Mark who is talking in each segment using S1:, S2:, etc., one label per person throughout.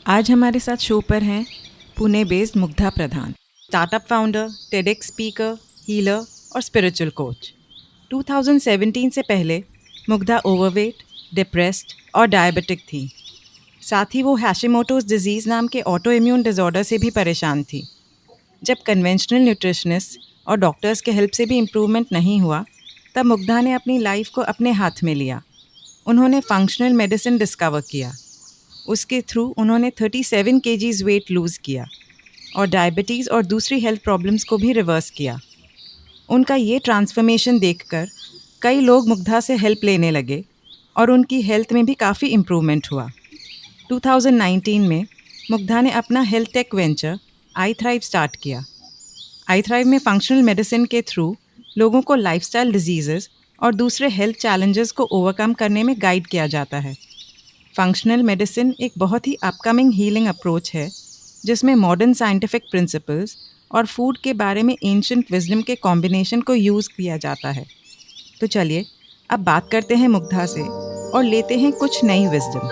S1: आज हमारे साथ शो पर हैं Pune based Mugdha Pradhan, startup founder, TEDx speaker, healer और स्पिरिचुअल कोच। 2017 से पहले मुग्धा ओवरवेट, डिप्रेस्ड और डायबिटिक थी। साथ ही वो हैशिमोटोज़ डिजीज़ नाम के ऑटो इम्यून डिसऑर्डर से भी परेशान थी। जब कन्वेंशनल न्यूट्रिशनिस्ट और डॉक्टर्स के हेल्प से भी इम्प्रूवमेंट नहीं हुआ, तब मुग्धा ने अपनी लाइफ को अपने हाथ में लिया। उन्होंने फंक्शनल मेडिसिन डिस्कवर किया। उसके थ्रू उन्होंने 37 केजीज़ वेट लूज़ किया और डायबिटीज़ और दूसरी हेल्थ प्रॉब्लम्स को भी रिवर्स किया। उनका ये ट्रांसफॉर्मेशन देखकर कई लोग मुग्धा से हेल्प लेने लगे और उनकी हेल्थ में भी काफ़ी इम्प्रूवमेंट हुआ। 2019 में मुग्धा ने अपना health take venture I thrive start किया। आई थ्राइव में फंक्शनल मेडिसिन के थ्रू लोगों को लाइफस्टाइल डिजीज़ेस और दूसरे हेल्थ चैलेंजेस को ओवरकम करने में गाइड किया जाता है। फंक्शनल मेडिसिन एक बहुत ही अपकमिंग हीलिंग अप्रोच है जिसमें मॉडर्न साइंटिफिक प्रिंसिपल्स और फूड के बारे में एंशिएंट विजडम के कॉम्बिनेशन को यूज़ किया जाता है। तो चलिए अब बात करते हैं मुग्धा से और लेते हैं कुछ नई विजडम।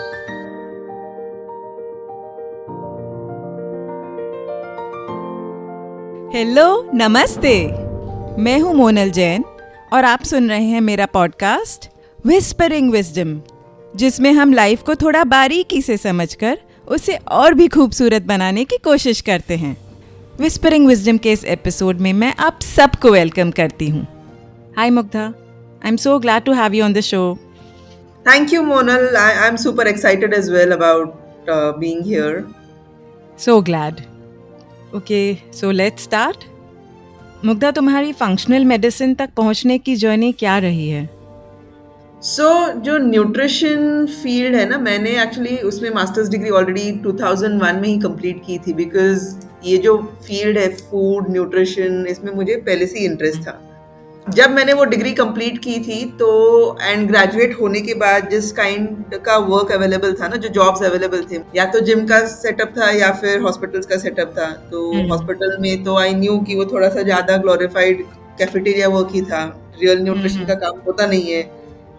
S1: हेलो, नमस्ते। मैं हूँ मोनल जैन और आप सुन रहे हैं मेरा पॉडकास्ट विस्परिंग विजडम, जिसमें हम लाइफ को थोड़ा बारीकी से समझकर उसे और भी खूबसूरत बनाने की कोशिश करते हैं। विस्परिंग विजडम के इस एपिसोड में मैं आप सबको वेलकम करती हूँ। Hi Mugdha, I am so glad to have you on the show.
S2: Thank you, Monal. I'm super excited as well about being here.
S1: So glad. Okay, so let's start. Mugdha, तुम्हारी functional medicine तक पहुँचने की journey क्या रही है?
S2: जो nutrition field है ना, मैंने एक्चुअली उसमें मास्टर्स डिग्री ऑलरेडी 2001 में ही कंप्लीट की थी, बिकॉज ये जो फील्ड है फूड न्यूट्रिशन, इसमें मुझे पहले से ही इंटरेस्ट था। जब मैंने वो डिग्री कंप्लीट की थी तो एंड ग्रेजुएट होने के बाद जिस काइंड का वर्क अवेलेबल था ना, जो जॉब्स अवेलेबल थे, या तो जिम का सेटअप था या फिर हॉस्पिटल्स का सेटअप था। तो हॉस्पिटल में तो आई न्यू कि वो थोड़ा सा ज़्यादा ग्लोरिफाइड कैफेटेरिया वर्क ही था, रियल न्यूट्रिशन का काम होता नहीं है।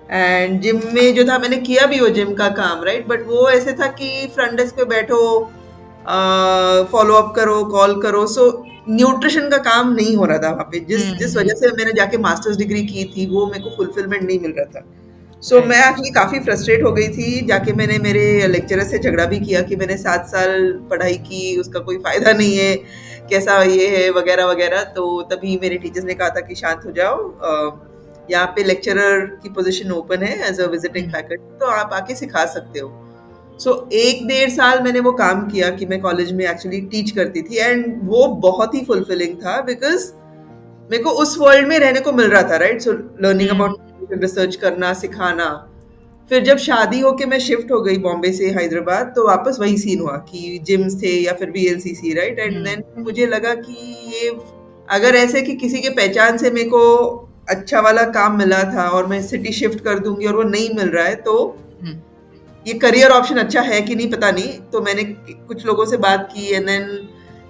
S2: एंड जिम में जो था, मैंने किया भी वो जिम का काम, राइट, बट वो ऐसे था कि फ्रंट डेस्क पे बैठो, फॉलो अप करो, कॉल करो। सो न्यूट्रिशन का काम नहीं हो रहा था वहाँ पे। जिस वजह से मैंने जाके मास्टर्स डिग्री की थी, वो मेरे को फुलफिलमेंट नहीं मिल रहा था। सो मैं एक्चुअली काफ़ी फ्रस्ट्रेट हो गई थी। जाके मैंने मेरे लेक्चरर से झगड़ा भी किया कि मैंने 7 साल पढ़ाई की, उसका कोई फ़ायदा नहीं है, कैसा ये है वगैरह वगैरह। तो तभी मेरे टीचर्स ने कहा था कि शांत हो जाओ, यहाँ पे लेक्चरर की पोजीशन ओपन है एज अ विजिटिंग फैकल्टी, तो आप आके सिखा सकते हो। सो 1-1.5 साल मैंने वो काम किया कि मैं कॉलेज में एक्चुअली टीच करती थी, एंड वो बहुत ही फुलफिलिंग था, बिकॉज मेरे को उस वर्ल्ड में रहने को मिल रहा था, right. So learning about research करना, सिखाना। फिर जब शादी होके मैं शिफ्ट हो गई बॉम्बे से हैदराबाद, तो वापस वही सीन हुआ कि जिम्स थे या फिर VLCC, राइट। एंड देन मुझे लगा कि ये अगर ऐसे कि किसी के पहचान से मेरे को अच्छा वाला काम मिला था और मैं सिटी शिफ्ट कर दूंगी और वो नहीं मिल रहा है, तो ये करियर ऑप्शन अच्छा है कि नहीं पता नहीं। तो मैंने कुछ लोगों से बात की, एंड देन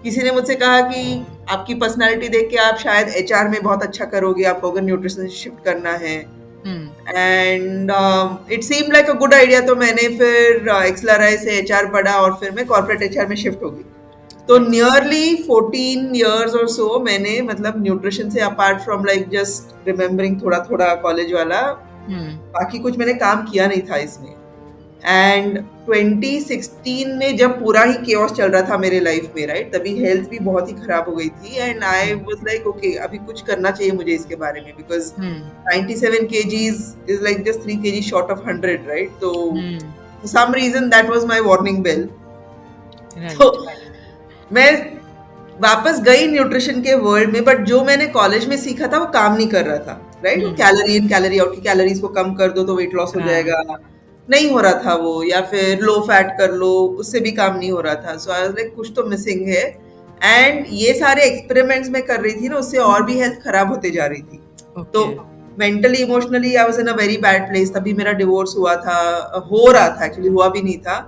S2: किसी ने मुझसे कहा कि आपकी पर्सनालिटी देख के आप शायद HR में बहुत अच्छा करोगे, आपको अगर न्यूट्रिशन शिफ्ट करना है। And it seem like a good idea. तो मैंने फिर XLRI से HR पढ़ा और फिर मैं कॉर्पोरेट HR में शिफ्ट हो गई। तो नियरली 14 years और सो मैंने, मतलब न्यूट्रिशन से apart from like just remembering थोड़ा थोड़ा कॉलेज वाला, बाकी कुछ मैंने काम किया नहीं था इसमें। एंड 2016 में जब पूरा ही केओस चल रहा था मेरे लाइफ में, राइट, तभी हेल्थ भी बहुत ही खराब हो गई थी। And I was like okay, अभी कुछ करना चाहिए मुझे इसके बारे में, because 97 kgs is like just 3 kg short of 100, right. तो for some reason that was my warning bell. तो मैं वापस गई न्यूट्रिशन के वर्ल्ड में, बट जो मैंने कॉलेज में सीखा था वो काम नहीं कर रहा था, राइट। कैलोरी इन कैलोरी आउट की कैलोरीज को कम कर दो तो वेट लॉस हो जाएगा, नहीं हो रहा था वो। या फिर लो फैट कर लो, उससे भी काम नहीं हो रहा था। सो आई वाज लाइक कुछ तो मिसिंग है। एंड ये सारे एक्सपेरिमेंट्स मैं कर रही थी ना, उससे और भी हेल्थ खराब होते जा रही थी। तो mentally emotionally I was in a very bad place. तभी मेरा डिवोर्स हुआ था, हो रहा था एक्चुअली, हुआ भी नहीं था।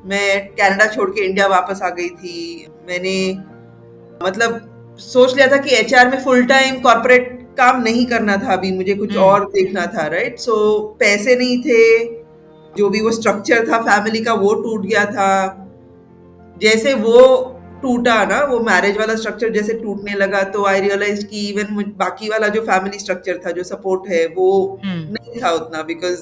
S2: मैं कनाडा छोड़ के इंडिया वापस आ गई थी। मैंने मतलब सोच लिया था कि HR में फुल टाइम कॉर्पोरेट काम नहीं करना था, अभी मुझे कुछ और देखना था, राइट। सो पैसे नहीं थे, जो भी वो स्ट्रक्चर था फैमिली का वो टूट गया था। जैसे वो टूटा ना, वो मैरिज वाला स्ट्रक्चर जैसे टूटने लगा, तो आई रियलाइज कि इवन बाकी वाला जो फैमिली स्ट्रक्चर था, जो सपोर्ट है, वो नहीं था उतना, बिकॉज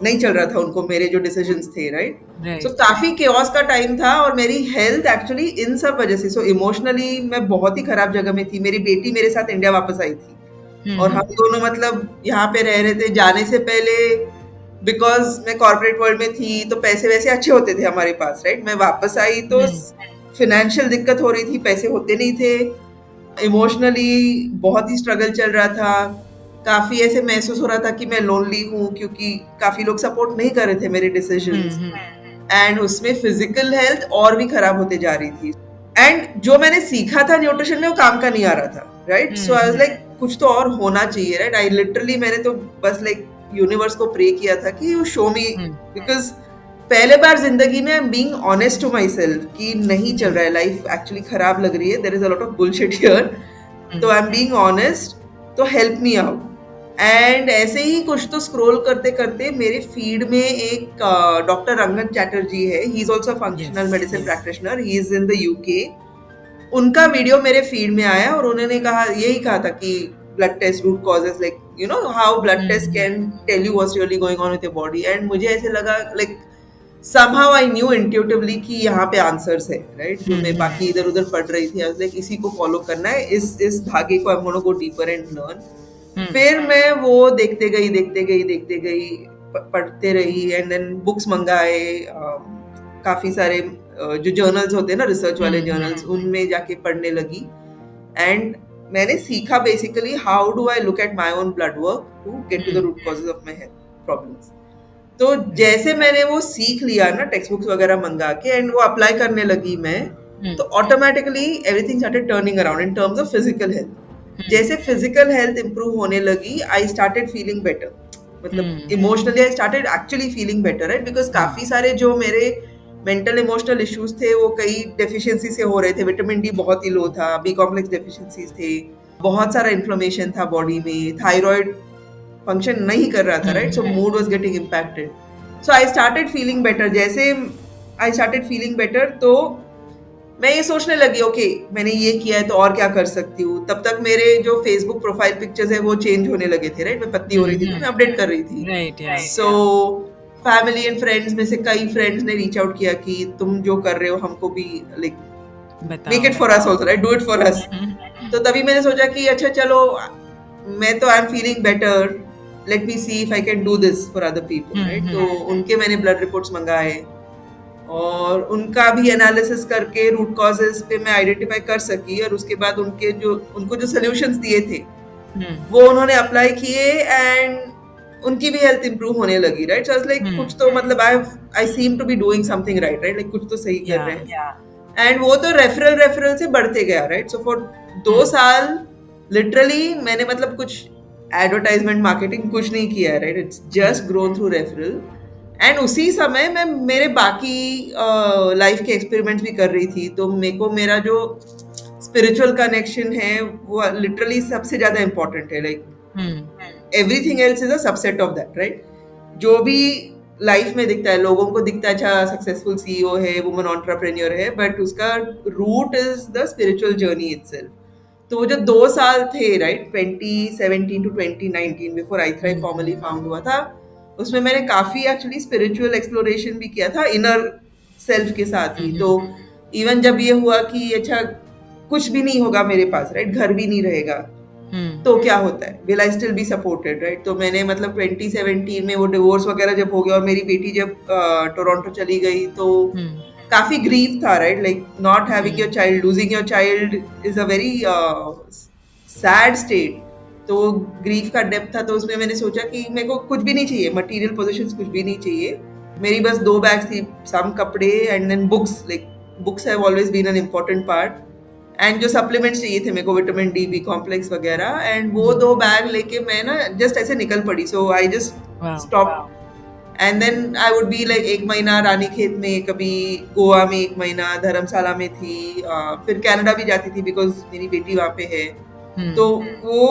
S2: नहीं चल रहा था उनको मेरे जो डिसीजंस थे, राइट? सो काफी केओस का टाइम था, और मेरी हेल्थ एक्चुअली इन सब वजह से, सो इमोशनली मैं बहुत ही खराब जगह में थी। मेरी बेटी मेरे साथ इंडिया वापस आई थी, और हम दोनों मतलब यहाँ पे रह रहे थे। जाने से पहले बिकॉज मैं कॉर्पोरेट वर्ल्ड में थी, तो पैसे वैसे अच्छे होते थे हमारे पास, राइट? मैं वापस आई तो फिनेंशियल दिक्कत हो रही थी, पैसे होते नहीं थे, इमोशनली बहुत ही स्ट्रगल चल रहा था। काफी ऐसे महसूस हो रहा था कि मैं लोनली हूँ, क्योंकि काफी लोग सपोर्ट नहीं कर रहे थे मेरे डिसीजंस, एंड उसमें फिजिकल हेल्थ और भी खराब होते जा रही थी। एंड जो मैंने सीखा था न्यूट्रिशन में, वो काम का नहीं आ रहा था, right? So I was like कुछ तो और होना चाहिए, राइट? आई लिटरली मैंने तो बस लाइक यूनिवर्स को प्रे किया था कि यू शो मी, बिकॉज पहले बार जिंदगी में I am being honest to myself कि नहीं चल रहा है, लाइफ एक्चुअली खराब लग रही है, there is a lot of bullshit here, तो आई एम बीइंग ऑनेस्ट, तो हेल्प मी आउट। एंड ऐसे ही कुछ तो स्क्रॉल करते करते मेरे फीड में एक डॉक्टर रंगन चैटर्जी है, he is also functional medicine practitioner, he is in the UK. उनका वीडियो मेरे फीड में आया, और उन्होंने यही कहा था कि blood test root causes, like you know how blood test can tell you what's really going on with your body. And मुझे ऐसे लगा like somehow I knew intuitively कि यहाँ पे आंसर्स है, राइट? जो मैं बाकी इधर उधर पढ़ रही थी, लाइक इसी को फॉलो करना है, इस धागे को I'm gonna go deeper and learn। फिर मैं वो देखते गई, पढ़ते रही, एंड देन बुक्स मंगाए, काफी सारे जो जर्नल्स होते हैं ना, रिसर्च वाले जर्नल्स, उनमें जाके पढ़ने लगी। एंड मैंने सीखा basically how do I look at my own blood work to get to the root causes of my health problems. तो जैसे मैंने वो सीख लिया ना, टेक्स्ट बुक्स वगैरह मंगा के, एंड वो अप्लाई करने लगी मैं, तो automatically everything started turning around in terms of physical health. जैसे फिजिकल हेल्थ इंप्रूव होने लगी, आई स्टार्टेड फीलिंग बेटर, मतलब emotionally I started actually feeling better, right? Because काफी सारे जो मेरे मेंटल इमोशनल इश्यूज थे, वो कई डेफिशिएंसी से हो रहे थे। विटामिन डी बहुत ही लो था, बी कॉम्प्लेक्स डेफिशिएंसीज थे, बहुत सारा इन्फ्लेमेशन था बॉडी में, थायराइड फंक्शन नहीं कर रहा था, right? So mood was getting impacted. So I started feeling better. जैसे आई स्टार्टेड फीलिंग बेटर, तो मैं ये सोचने लगी, ओके मैंने ये किया है तो और क्या कर सकती हूँ। तब तक मेरे जो फेसबुक प्रोफाइल पिक्चर्स है वो चेंज होने लगे थे, राइट? मैं पतली हो रही थी, तो मैं अपडेट कर रही थी। सो फैमिली एंड फ्रेंड्स में से कई फ्रेंड्स ने रीच आउट किया कि तुम जो कर रहे हो हमको भी like make it for us also, right? Do it for us. तो तभी मैंने सोचा कि अच्छा चलो, मैं तो I am feeling better, let me see if I can do this for other people, right? तो उनके मैंने ब्लड रिपोर्ट्स मंगाए, और उनका भी एनालिसिस करके रूट कॉजेस पे मैं आइडेंटिफाई कर सकी, और उसके बाद उनको जो सॉल्यूशंस दिए थे वो उन्होंने अप्लाई किए, एंड उनकी भी हेल्थ इंप्रूव होने लगी, राइट? सो लाइक कुछ तो मतलब I seem to be doing something right, like कुछ तो सही कर रहे हैं। एंड वो तो रेफरल से बढ़ते गया, राइट? सो फॉर 2 साल लिटरली मैंने मतलब कुछ एडवर्टाइजमेंट मार्केटिंग कुछ नहीं किया है, right? It's just grown through referral. And उसी समय मैं मेरे बाकी लाइफ के एक्सपेरिमेंट्स भी कर रही थी, तो मेरे को मेरा जो स्पिरिचुअल कनेक्शन है वो लिटरली सबसे ज्यादा इम्पोर्टेंट है, like everything else is a subset of that, right? जो भी लाइफ में दिखता है, लोगों को दिखता है अच्छा सक्सेसफुल सीईओ है, वुमन एंटरप्रेन्योर है, बट उसका root is the spiritual journey itself. तो वो जो 2 साल थे, right, 2017 to 2019 before I Thrive formally found हुआ था, उसमें मैंने काफी एक्चुअली स्पिरिचुअल एक्सप्लोरेशन भी किया था इनर सेल्फ के साथ ही। तो इवन जब ये हुआ कि अच्छा कुछ भी नहीं होगा मेरे पास, राइट, घर भी नहीं रहेगा, तो क्या होता है, will I still be supported, right? तो मैंने मतलब 2017 में वो डिवोर्स वगैरह जब हो गया और मेरी बेटी जब टोरंटो चली गई, तो काफी ग्रीफ था, right? Like not having your child, losing your child is a very sad state. तो ग्रीफ का डेप्थ था, तो उसमें मैंने सोचा कि मेरे को कुछ भी नहीं चाहिए, मटेरियल पोजीशंस कुछ भी नहीं चाहिए, मेरी बस 2 बैग्स थी, सम कपड़े and then books, like books have always been an important part, and जो सप्लीमेंट्स चाहिए थे मेरे को, विटामिन डी, बी कॉम्प्लेक्स वगैरह, एंड वो 2 बैग लेके मैं ना जस्ट ऐसे निकल पड़ी। So I just stop, and then I would be like 1 महीना रानीखेत में, कभी गोवा में 1 महीना, धर्मशाला में थी, फिर कनाडा भी जाती थी बिकॉज मेरी बेटी वहाँ पे है। तो वो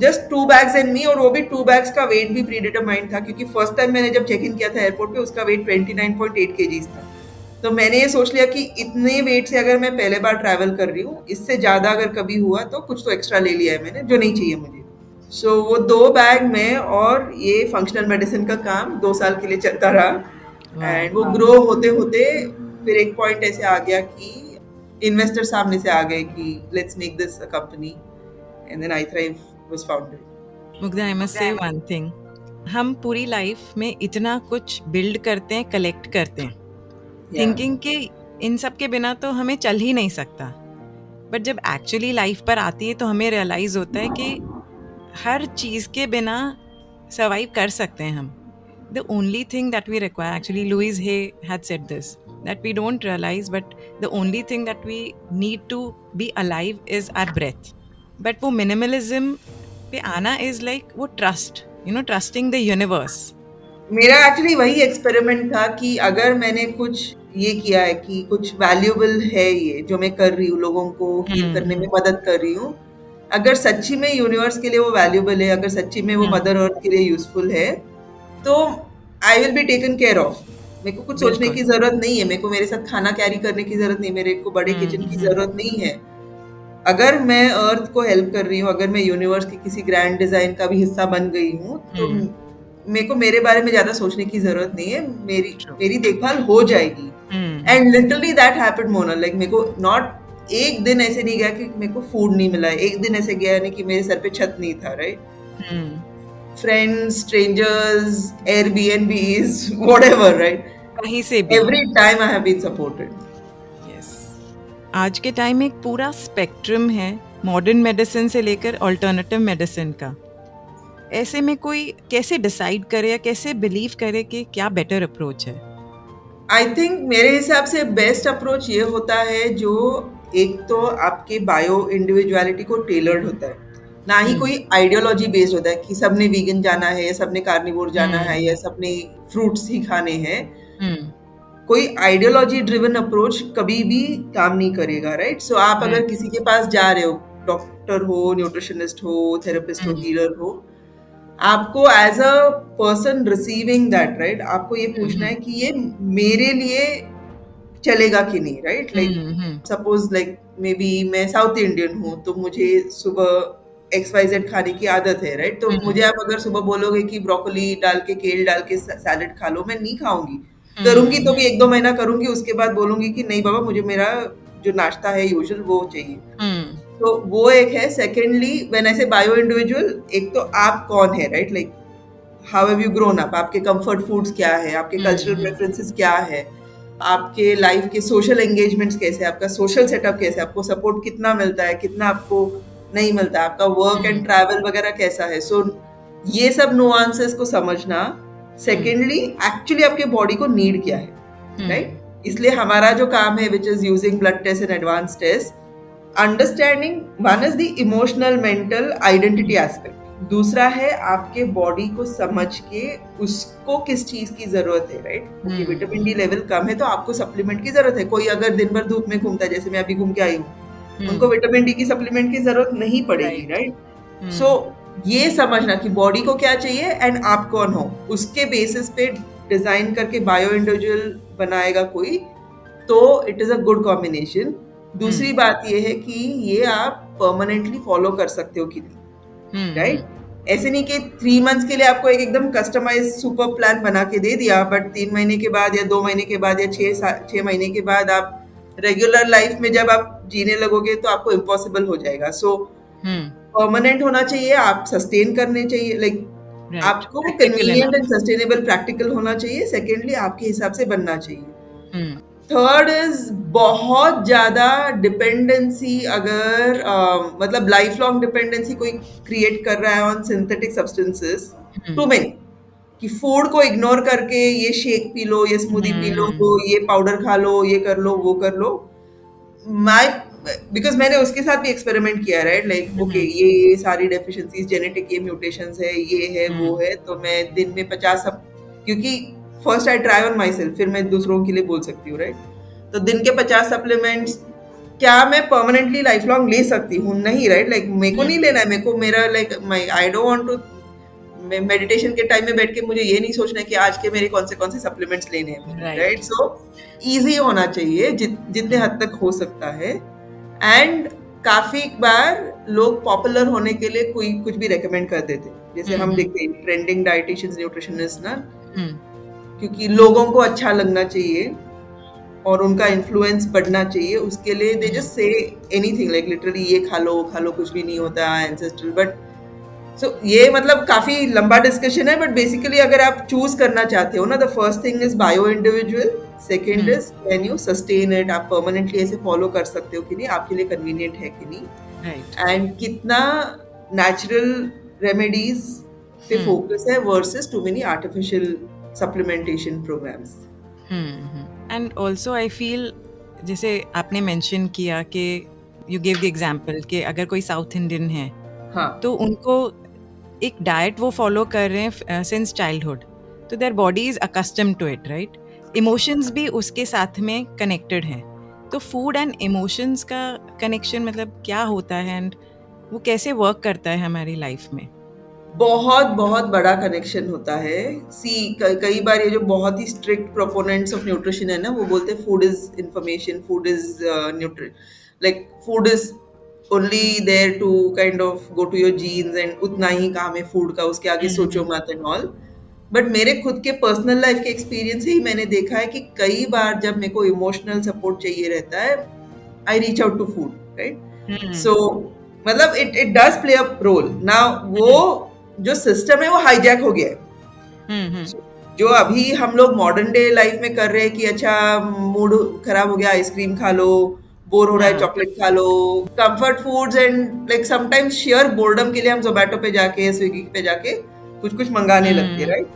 S2: जस्ट 2 बैग्स एंड मी, और वो भी 2 बैग्स का वेट भी प्री डिटरमाइंड था, क्योंकि फर्स्ट टाइम मैंने जब चेक इन किया था एयरपोर्ट पे, उसका वेट 29.8 kgs था। तो मैंने ये सोच लिया कि इतने वेट से अगर मैं पहले बार ट्रैवल कर रही हूँ, इससे ज़्यादा अगर कभी हुआ तो कुछ तो एक्स्ट्रा ले लिया है मैंने जो नहीं चाहिए मुझे। सो वो 2 बैग में और ये फंक्शनल मेडिसिन का काम 2 साल के लिए चलता रहा
S1: वाह।
S2: एंड वो ग्रो होते-होते फिर एक पॉइंट ऐसे आ गया कि इन्वेस्टर सामने से आ गए कि let's make this a company and then I Thrive was founded.
S1: Mugdha, I must say one thing, हम पूरी लाइफ में इतना कुछ बिल्ड करते हैं, कलेक्ट करते हैं,
S2: या
S1: थिंकिंग कि इन सब के बिना तो हमें चल ही नहीं सकता। बट जब एक्चुअली लाइफ पर आती है तो हमें रियलाइज होता है कि हर चीज़ के बिना सर्वाइव कर सकते हैं हम। The only thing that we require, actually Louise Hay had said this, that we don't realize, but the only thing that we need to be alive is our breath. But वो minimalism पे आना is like वो trust, trusting the universe.
S2: मेरा actually वही experiment था कि अगर मैंने कुछ ये किया है कि कुछ वैल्यूएबल है ये जो मैं कर रही हूँ, लोगों को हील करने में मदद कर रही हूँ, अगर सच्ची में यूनिवर्स के लिए वो वैल्यूएबल है, अगर सच्ची में वो मदर अर्थ के लिए यूजफुल है, तो I will be taken care of. मेरे को कुछ सोचने की जरूरत नहीं है, मेरे को मेरे साथ खाना कैरी करने की जरूरत नहीं, मेरे को बड़े किचन की जरूरत नहीं है। अगर मैं अर्थ को हेल्प कर रही हूँ, अगर मैं यूनिवर्स के किसी ग्रैंड डिजाइन का भी हिस्सा बन गई हूँ, तो मेरे को मेरे बारे में ज्यादा सोचने की जरूरत नहीं है, मेरी देखभाल हो जाएगी। And literally that happened Mona, like मेरे को नॉट एक दिन ऐसे नहीं गया कि मेरे को फूड नहीं मिला है, एक दिन ऐसे गया नहीं कि मेरे सर पे छत नहीं था, right? Friends, strangers, Airbnbs, whatever, right?
S1: कहीं से भी
S2: every time I have been supported.
S1: Yes. आज के टाइम में एक पूरा स्पेक्ट्रम है मॉडर्न मेडिसिन से लेकर अल्टरनेटिव मेडिसिन का। ऐसे में कोई कैसे डिसाइड करे या कैसे बिलीव करे कि क्या बेटर अप्रोच है?
S2: आई थिंक मेरे हिसाब से बेस्ट अप्रोच ये होता है जो एक तो आपके बायो इंडिविजुअलिटी को टेलर्ड होता है, ना ही कोई आइडियोलॉजी बेस्ड होता है कि सबने वीगन जाना है या सबने कार्निवोर जाना है या सबने फ्रूट्स ही खाने हैं। कोई आइडियोलॉजी ड्रिवन अप्रोच कभी भी काम नहीं करेगा, राइट? सो आप अगर किसी के पास जा रहे हो, डॉक्टर हो, न्यूट्रिशनिस्ट हो, थेरेपिस्ट हो, हीलर हो, आपको as a person receiving that, right, आपको ये पूछना है कि ये मेरे लिए चलेगा कि नहीं, right? Like suppose like may be मैं साउथ इंडियन हूँ तो मुझे सुबह XYZ खाने की आदत है, राइट? तो मुझे आप अगर सुबह बोलोगे कि ब्रोकोली डाल के, केल डाल के सैलेड खा लो, मैं नहीं खाऊंगी। करूंगी तो भी 1-2 महीना करूंगी, उसके बाद बोलूंगी कि नहीं बाबा, मुझे मेरा जो नाश्ता है यूजुअल वो चाहिए। तो वो एक है। सेकेंडली, व्हेन आई से बायो इंडिविजुअल, एक तो आप कौन है, right? Like how have you grown up, आपके कंफर्ट फूड्स क्या है, आपके कल्चरल प्रेफरेंसेस क्या है, आपके लाइफ के सोशल एंगेजमेंट्स कैसे, आपका सोशल सेटअप कैसे, आपको सपोर्ट कितना मिलता है, कितना आपको नहीं मिलता, आपका वर्क एंड ट्रैवल वगैरह कैसा है। सो ये सब नुआंसेस को समझना। सेकेंडली, एक्चुअली आपके बॉडी को नीड क्या है, राइट? इसलिए हमारा जो काम है, which is using blood test and advance test, understanding one is the emotional mental identity aspect, दूसरा है आपके बॉडी को समझ के उसको किस चीज की जरूरत है, राइट? कि विटामिन डी लेवल कम है तो आपको सप्लीमेंट की जरूरत है। कोई अगर दिन भर धूप में घूमता है, जैसे मैं अभी घूम के आई हूँ, उनको विटामिन डी की सप्लीमेंट की जरूरत नहीं पड़ेगी, राइट? सो ये समझना कि बॉडी को क्या चाहिए एंड आप कौन हो, उसके बेसिस पे डिजाइन करके बायो इंडिविजुअल बनाएगा कोई, तो it is a good combination. दूसरी बात ये है कि ये आप परमानेंटली फॉलो कर सकते हो कि नहीं, राइट? ऐसे नहीं कि 3 मंथ्स के लिए आपको एक एकदम कस्टमाइज सुपर प्लान बना के दे दिया, बट 3 महीने के बाद या 2 महीने के बाद या 6 महीने के बाद आप रेगुलर लाइफ में जब आप जीने लगोगे तो आपको इम्पॉसिबल हो जाएगा। सो परमानेंट होना चाहिए, आप सस्टेन करने चाहिए, लाइक आपको कन्वीनियंट एंड सस्टेनेबल प्रैक्टिकल होना चाहिए। सेकेंडली, आपके हिसाब से बनना चाहिए। थर्ड इज बहुत ज्यादा डिपेंडेंसी, अगर मतलब लाइफ लॉन्ग डिपेंडेंसी कोई क्रिएट कर रहा है on synthetic substances, too many, कि फूड को इग्नोर करके ये शेक पी लो, ये स्मूदी पी लो, ये पाउडर खा लो, ये कर लो, वो कर लो। बिकॉज मैंने उसके साथ भी एक्सपेरिमेंट किया, राइट? लाइक ओके, ये सारी डेफिशिएंसीज जेनेटिक, ये म्यूटेशंस है, ये है, वो है, तो मैं दिन में 50 क्योंकि first I try on my self, फिर मैं दूसरों के लिए बोल सकती हूँ, राइट? तो दिन के 50 सप्लीमेंट्स क्या मैं परमानेंटली लाइफ लॉन्ग ले सकती हूँ? नहीं, राइट? लाइक मेरे को नहीं लेना है, मेरे को मेरा like I don't want to meditation के टाइम में बैठ के मुझे ये नहीं सोचना है कि आज के मेरे कौन से सप्लीमेंट्स लेने हैं मुझे,
S1: Right.
S2: राइट? सो इजी होना चाहिए जितने हद तक हो सकता है। एंड काफी बार लोग पॉपुलर होने के लिए कोई कुछ भी रेकमेंड कर देते हैं, जैसे हम देखते हैं ट्रेंडिंग डाइटिशियंस, न्यूट्रिशनिस्ट ना, क्योंकि लोगों को अच्छा लगना चाहिए और उनका इन्फ्लुएंस बढ़ना चाहिए, उसके लिए they just say anything, like literally ये खा लो कुछ भी नहीं होता एंसेस्ट्रल। बट सो ये मतलब काफी लंबा डिस्कशन है, बट बेसिकली अगर आप चूज करना चाहते हो ना, the first thing is bio individual, second is can you sustain it, आप परमानेंटली ऐसे फॉलो कर सकते हो कि नहीं, आपके लिए कन्वीनियंट है कि नहीं, एंड कितना नेचुरल रेमेडीज पे फोकस है versus too many artificial supplementation programs.
S1: And also I feel, जैसे आपने मेंशन किया कि यू गिव द एग्जांपल कि अगर कोई साउथ इंडियन है,
S2: हाँ,
S1: तो उनको एक डाइट वो फॉलो कर रहे हैं सिंस चाइल्डहुड, तो their body is accustomed to it, right? Emotions भी उसके साथ में कनेक्टेड हैं, तो फूड एंड इमोशंस का कनेक्शन मतलब क्या होता है एंड वो कैसे वर्क करता है हमारी लाइफ में?
S2: बहुत बहुत बड़ा कनेक्शन होता है। कई बार ये जो बहुत ही स्ट्रिक्ट प्रोपोनेंट्स ऑफ न्यूट्रिशन है ना, वो बोलते हैं food is information, food is like food is only there to kind of go to your genes and उतना ही काम है फूड का, उसके आगे सोचो मत एंड ऑल। बट मेरे खुद के पर्सनल लाइफ के एक्सपीरियंस से ही मैंने देखा है कि कई बार जब मेरे को इमोशनल सपोर्ट चाहिए रहता है, I reach out to food, right? So मतलब it does play a role. Now वो जो सिस्टम है वो हाईजैक हो गया है। जो अभी हम लोग मॉडर्न डे लाइफ में कर रहे हैं कि अच्छा मूड खराब हो गया, आइसक्रीम खा लो, बोर हो रहा है चॉकलेट खा लो, comfort foods, and like sometimes share boredom के लिए हम जोमेटो पे जाके, स्विगी पे जाके कुछ मंगाने लगते हैं, right?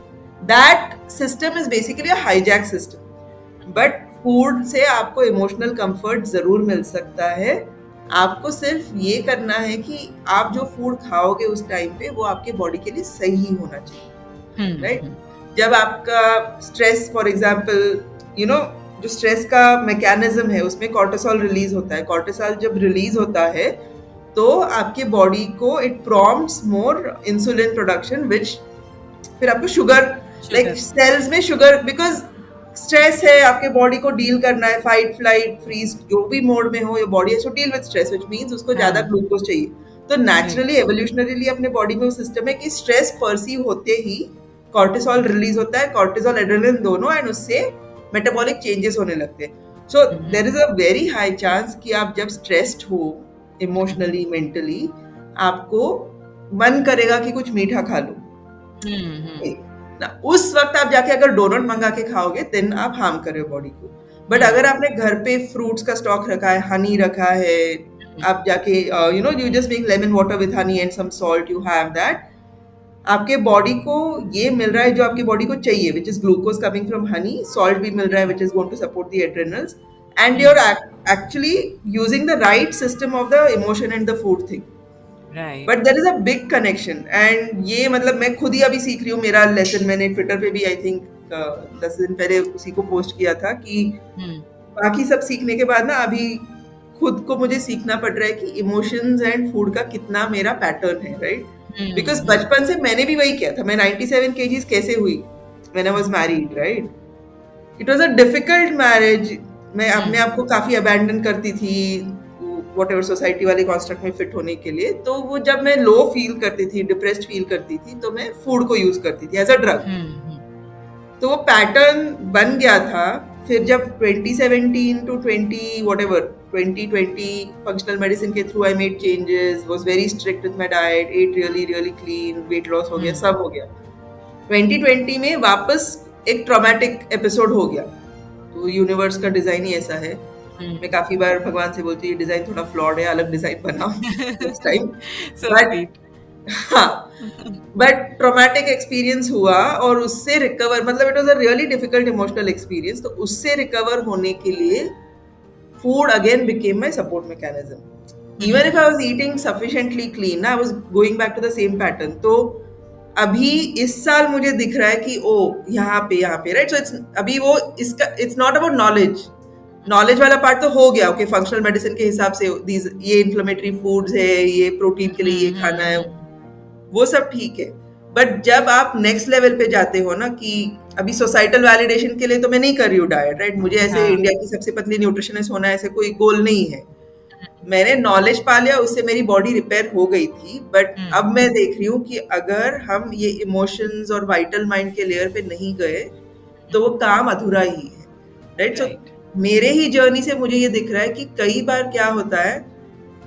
S2: That system is basically a hijack system. But food से आपको इमोशनल कंफर्ट जरूर मिल सकता है। आपको सिर्फ ये करना है कि आप जो फूड खाओगे उस टाइम पे वो आपके बॉडी के लिए सही होना चाहिए, राइट? जब आपका stress, for example, you know, जो स्ट्रेस का मैकेनिज्म है उसमें कॉर्टिसोल रिलीज होता है। कॉर्टिसोल जब रिलीज होता है तो आपके बॉडी को it prompts more insulin production, which फिर आपको शुगर, लाइक सेल्स में शुगर, बिकॉज स्ट्रेस है, आपके बॉडी को डील करना है, फाइट फ्लाइट फ्रीज जो भी मोड में हो, ये body has to deal with stress, which means उसको ज्यादा ग्लूकोज चाहिए। तो नेचुरली एवोल्यूशनरीली अपने बॉडी में वो सिस्टम है कि स्ट्रेस परसीव होते ही कॉर्टिसोल रिलीज होता है, कॉर्टिसोल एड्रेनलिन दोनों, एंड उससे मेटाबॉलिक चेंजेस होने लगते हैं। So there is a very high chance कि आप जब स्ट्रेस्ड हो इमोशनली, मेंटली, आपको मन करेगा कि कुछ मीठा खा लो। ना उस वक्त आप जाके अगर डोनट मंगा के खाओगे देन आप हार्म कर रहे हो बॉडी को। बट अगर आपने घर पे फ्रूट्स का स्टॉक रखा है, हनी रखा है, आप जाके you know you just make lemon water with honey and some salt, you have that, आपके बॉडी को ये मिल रहा है जो आपके बॉडी को चाहिए, which is glucose coming from honey, salt भी मिल रहा है which is going to support the adrenals, and you are actually using the right system of the emotion and the food thing. But there is a big connection, and ये मतलब मैं खुद ही अभी सीख रही हूँ। मेरा लेसन मैंने ट्विटर पे भी आई थिंक 10 दिन पहले उसी को पोस्ट किया था कि बाकी सब सीखने के बाद ना अभी खुद को मुझे सीखना पड़ रहा है कि इमोशंस एंड फूड का कितना मेरा पैटर्न है, राइट? बिकॉज बचपन से मैंने भी वही किया था। मैं 97 kgs कैसे हुई when I was married, right? It was a difficult marriage. मैं अपने आप को काफी अबैंडन करती थी व्हाटएवर सोसाइटी वाले कॉन्स्ट्रक्ट में फिट होने के लिए। तो वो जब मैं लो फील करती थी, डिप्रेस्ड फील करती थी, तो मैं फूड को यूज करती थी एज अ ड्रग। तो वो पैटर्न बन गया था। फिर जब 2017 to 2020 फंक्शनल मेडिसिन के through I made changes, was very strict with my diet, ate really clean, weight loss हो गया, सब हो गया। 2020 में वापस एक ट्रॉमेटिक एपिसोड हो गया। तो यूनिवर्स का डिजाइन ही ऐसा है। मैं काफी बार भगवान से बोलती हूँ ये डिजाइन थोड़ा फ्लॉड है, अलग डिजाइन बनाओ next time. But traumatic experience हुआ और उससे रिकवर, मतलब it was a really difficult emotional experience. तो उससे रिकवर होने के लिए food again became my support mechanism. Even if I was eating sufficiently clean, I was going back to the same pattern. तो अभी इस साल मुझे दिख रहा है कि ओ यहाँ पे राइट। सो अभी वो इसका इट्स नॉट अबाउट नॉलेज वाला पार्ट तो हो गया। ओके, फंक्शनल मेडिसिन के हिसाब से ये इन्फ्लेमेटरी फूड्स है, ये प्रोटीन के लिए ये खाना है, वो सब ठीक है। बट जब आप नेक्स्ट लेवल पे जाते हो ना कि अभी सोसाइटल वैलिडेशन के लिए तो मैं नहीं कर रही हूँ डाइट, राइट? मुझे ऐसे
S1: हाँ।
S2: इंडिया की सबसे पतली न्यूट्रिशनिस्ट होना ऐसे कोई गोल नहीं है। मैंने नॉलेज पा लिया, उससे मेरी बॉडी रिपेयर हो गई थी, बट अब मैं देख रही हूँ कि अगर हम ये इमोशंस और वाइटल माइंड के लेयर पे नहीं गए तो वो काम अधूरा ही है, राइट? सो मेरे ही जर्नी से मुझे ये दिख रहा है कि कई बार क्या होता है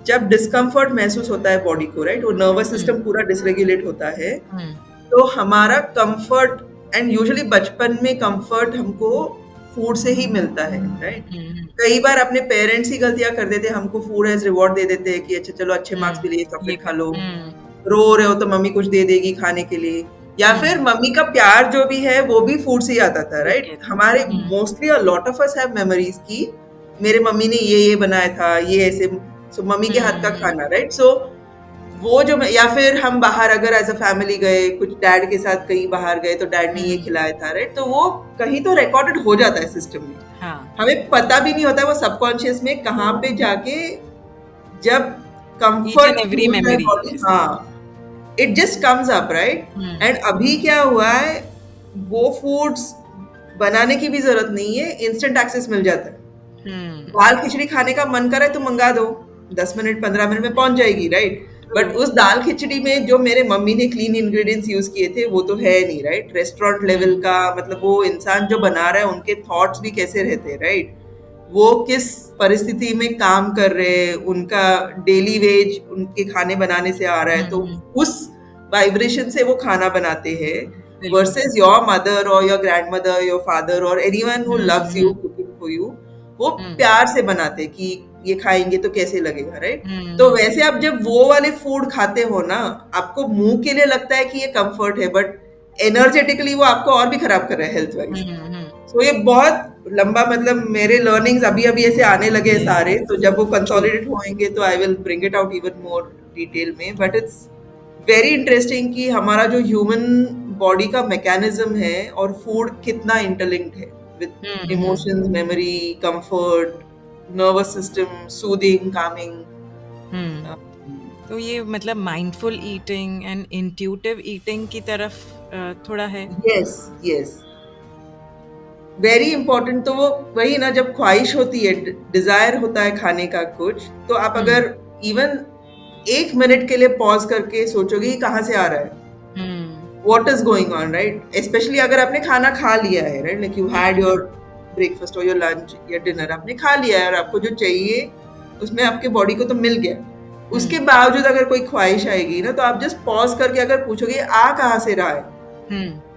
S2: जब डिस्कम्फर्ट महसूस होता है बॉडी को, राइट? वो नर्वस सिस्टम पूरा डिसरेगुलेट होता है, तो हमारा कंफर्ट, एंड यूजुअली बचपन में कंफर्ट हमको फूड से ही मिलता है, राइट? कई बार अपने पेरेंट्स ही गलतियां कर देते हैं, हमको फूड एज रिवॉर्ड दे देते हैं कि अच्छा चलो अच्छे मार्क्स मिले, चॉकलेट खा लो, रो रहे हो तो मम्मी कुछ दे देगी खाने के लिए, या फिर मम्मी का प्यार जो भी है वो भी फूड से ही आता था, राइट? हमारे mostly a lot of us have memories की मेरे मम्मी ने ये बनाया था, ये ऐसे, सो मम्मी के हाथ का खाना, राइट? सो वो जो, या फिर हम बाहर अगर एज अ फैमिली गए, कुछ डैड के साथ कहीं बाहर गए तो डैड ने ये खिलाया था, राइट? तो वो कहीं तो रिकॉर्डेड हो जाता है सिस्टम में। हाँ. हमें पता भी नहीं होता वो सबकॉन्शियस में कहाँ पे जाके जब कंफर्ट, हाँ, it just comes up, right? And अभी क्या हुआ है, वो फूड्स बनाने की भी जरूरत नहीं है, इंस्टेंट एक्सेस मिल जाता है। दाल खिचड़ी खाने का मन करे तो मंगा दो, 10 मिनट 15 मिनट में पहुंच जाएगी, राइट? बट उस दाल खिचड़ी में जो मेरे मम्मी ने क्लीन इंग्रेडिएंट्स यूज किए थे वो तो है नहीं, राइट? रेस्टोरेंट लेवल का, मतलब वो इंसान जो बना रहा है उनके थॉट्स भी कैसे रहते हैं, राइट? वो किस परिस्थिति में काम कर रहे हैं, उनका डेली वेज उनके खाने बनाने से आ रहा है, तो उस वाइब्रेशन से वो खाना बनाते हैं, वर्सेस योर मदर और योर ग्रैंडमदर, योर फादर और anyone who loves you, cooking for you, वो प्यार से बनाते कि ये खाएंगे तो कैसे लगेगा, राइट? तो वैसे आप जब वो वाले फूड खाते हो ना, आपको मुंह के लिए लगता है कि ये कंफर्ट है, बट एनर्जेटिकली वो आपको और भी खराब कर रहा है हेल्थ वाइज। सो ये बहुत लंबा, मतलब मेरे लर्निंग्स अभी अभी ऐसे आने लगे सारे, तो जब वो कंसोलिडेट होंगे तो I will bring it out even more detail में। बट इट्स वेरी इंटरेस्टिंग कि हमारा जो ह्यूमन बॉडी का मैकेनिज्म है और फूड कितना इंटरलिंक्ड है with emotions, memory, comfort, nervous system, soothing, Kameng.
S1: तो ये मतलब mindful eating and intuitive eating की तरफ थोड़ा है।
S2: Yes yes, very important. तो वो वही ना, जब ख्वाहिश होती है, डिजायर होता है खाने का कुछ, तो आप अगर इवन 1 मिनट के लिए पॉज करके सोचोगे कहाँ से आ रहा है, what is going on, right? Specially अगर आपने खाना खा लिया है, right? Like you had your breakfast और योर लंच या डिनर, आपने खा लिया है और आपको जो चाहिए उसमें आपके बॉडी को तो मिल गया, उसके बावजूद अगर कोई ख्वाहिश आएगी ना, तो आप जस्ट पॉज करके अगर पूछोगे आ कहाँ से रहा है।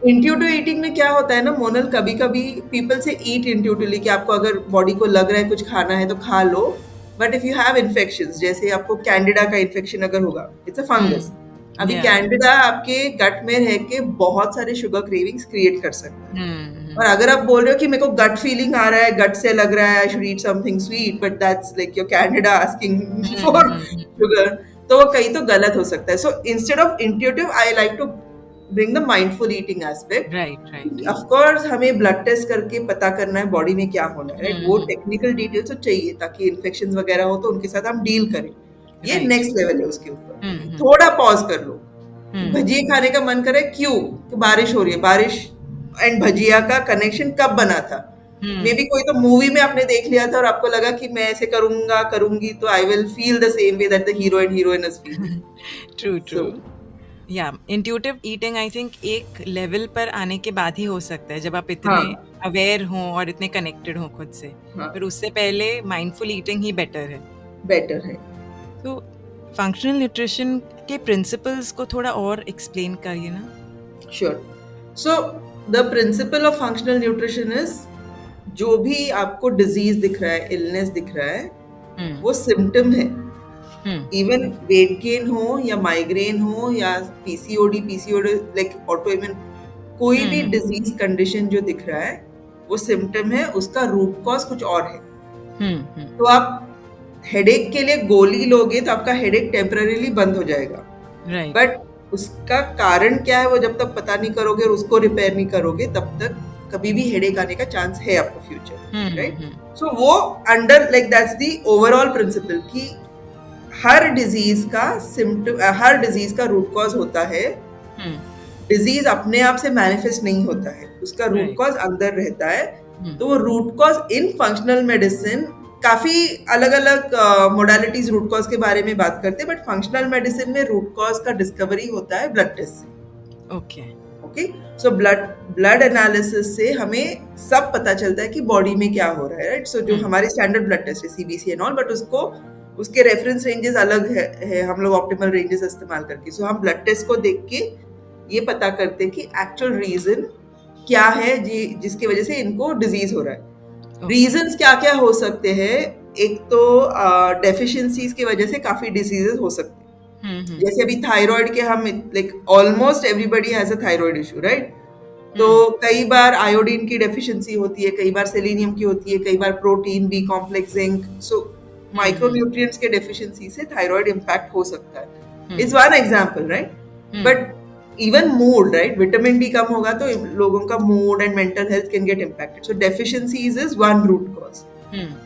S2: इंट्यूटिव ईटिंग में क्या होता है ना मोनल, कभी कभी पीपल से ईट इंट्यूटिवली कि आपको अगर बॉडी को लग रहा है कुछ खाना है तो खा लो, but if you have infections, जैसे आपको कैंडिडा का इन्फेक्शन अगर होगा, इट्स अ फंगस, अभी कैंडिडा आपके गट में रह के बहुत सारे शुगर क्रेविंग्स क्रिएट कर सकता है। और अगर आप बोल रहे हो कि मेरे को गट फीलिंग आ रहा है, गट से लग रहा है I should eat something sweet, but that's like your candida asking for sugar, तो वो कहीं तो गलत हो सकता है। So instead of intuitive I like to bring the mindful eating aspect.
S1: Right.
S2: Of course हमें ब्लड टेस्ट करके पता करना है बॉडी में क्या होना है, राइट? वो टेक्निकल डिटेल्स तो चाहिए ताकि इन्फेक्शंस वगैरह हो तो उनके साथ हम डील करें, ये नेक्स्ट लेवल है उसके ऊपर। थोड़ा पॉज कर लो, भजिया खाने का मन करे, क्यों? तो बारिश हो रही है, बारिश एंड भजिया का कनेक्शन कब बना था? मे बी कोई तो मूवी में आपने देख लिया था और आपको लगा कि मैं ऐसे करूंगा करूंगी तो I will feel the same way that the hero and heroine is feeling.
S1: True. या इंट्यूटिव ईटिंग आई थिंक एक लेवल पर आने के बाद ही हो सकता है जब आप इतने अवेयर हों और इतने कनेक्टेड हों खुद से, पर उससे पहले माइंडफुल ईटिंग ही बेटर है। तो फंक्शनल न्यूट्रिशन के प्रिंसिपल्स को थोड़ा और एक्सप्लेन करिए ना।
S2: Sure. So the principle of functional nutrition is, जो भी आपको डिजीज दिख रहा है, इलनेस दिख रहा है, वो सिम्टम है। इवन वेट गेन हो या माइग्रेन हो या पीसीओडी लाइक ऑटोइम्यून, कोई भी डिजीज कंडीशन जो दिख रहा है वो सिम्टम है, उसका रूट कॉज कुछ और है। तो आप हेडेक के लिए गोली लोगे तो आपका हेडेक टेम्पररीली बंद हो जाएगा, बट उसका कारण क्या है वो जब तक पता नहीं करोगे और उसको रिपेयर नहीं करोगे तब तक कभी भी हेडेक आने का चांस है आपको फ्यूचर, राइट? सो वो under like that's the overall principle कि हर डिजीज का सिम्टम, हर डिजीज का रूट कॉज होता है, डिजीज अपने आप से मैनिफेस्ट नहीं होता है, उसका रूट
S1: Right.
S2: कॉज अंदर रहता है।
S1: Hmm.
S2: तो वो root cause in functional medicine काफी अलग अलग मोडालिटीज रूट कॉज के बारे में बात करते हैं, बट फंक्शनल मेडिसिन में रूट कॉज का डिस्कवरी होता है ब्लड टेस्ट से।
S1: Okay.
S2: Okay, so blood analysis से हमें सब पता चलता है कि बॉडी में क्या हो रहा है, राइट। सो जो हमारे स्टैंडर्ड ब्लड टेस्ट है सीबीसी एंड ऑल, बट उसको उसके रेफरेंस रेंजेस अलग है हम लोग ऑप्टिमल रेंजेस इस्तेमाल करके। सो हम ब्लड टेस्ट को देख के ये पता करते हैं कि एक्चुअल रीजन क्या है जिसकी वजह से इनको डिजीज हो रहा है।
S1: Okay.
S2: रीजंस क्या क्या हो सकते हैं, एक तो डेफिशिएंसीज की वजह से काफी डिजीजेस हो सकते हैं। जैसे अभी थायराइड के हम like almost everybody has a thyroid issue, right. तो कई बार आयोडीन की डेफिशिएंसी होती है, कई बार सेलेनियम की होती है, कई बार protein, B complex, zinc. So micronutrients के डेफिशिएंसी से थायराइड इम्पैक्ट हो सकता है। It's one example, right. But even mood, right, vitamin D कम होगा तो लोगों का mood and mental health can get impacted. So deficiencies is one root cause.